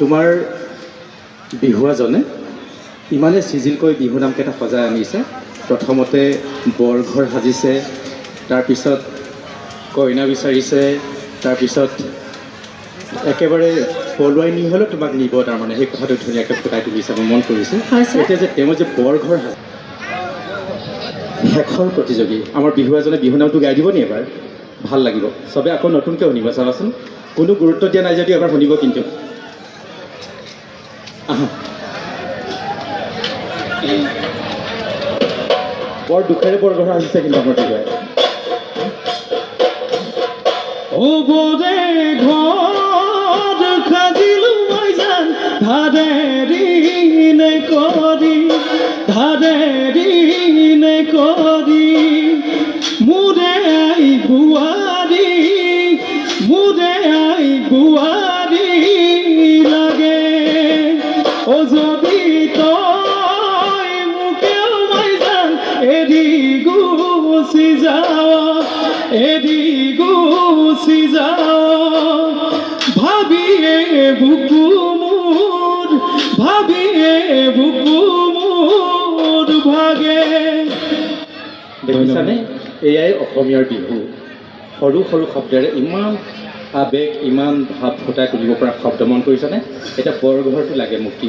তোমাৰ বিহুৱাজনে ইমানে চিজিলকৈ বিহু নামকেইটা সজাই আনিছে। প্ৰথমতে বৰঘৰ সাজিছে, তাৰপিছত কইনা বিচাৰিছে, তাৰপিছত একেবাৰে পলুৱাই নি হ'লেও তোমাক নিব, তাৰমানে সেই কথাটো ধুনীয়াকৈ ফুটাই তুলিছে, মই মন কৰিছোঁ। এতিয়া যে তেওঁ যে বৰঘৰ সাজে, শেষৰ প্ৰতিযোগী আমাৰ বিহুৱাজনে বিহু নামটো গাই দিব নি এবাৰ? ভাল লাগিব, চবে আকৌ নতুনকৈ শুনিব চাবাচোন। কোনো গুৰুত্ব দিয়া নাই যদি এবাৰ শুনিব কিন্তু। বৰ দুখেৰে বৰঘৰ সাজিছে কিন্তু আমাৰ বিহুৱাই। ঘৰ সাজিলো মই যান ধাৰে কৰি মোৰে আই গুৱাৰী লাগে ও যদি তই মোকেও মই যান এৰি গুচি যাও ভাবিয়ে বুকু মোৰ ভাগে। দেখিছানে, এয়াই অসমীয়াৰ বিহু। সৰু সৰু শব্দেৰে ইমান আৱেগ, ইমান ভাৱ ফুটাই তুলিব পৰা শব্দ, মন কৰিছানে? এতিয়া বৰঘৰটো লাগে মোক কি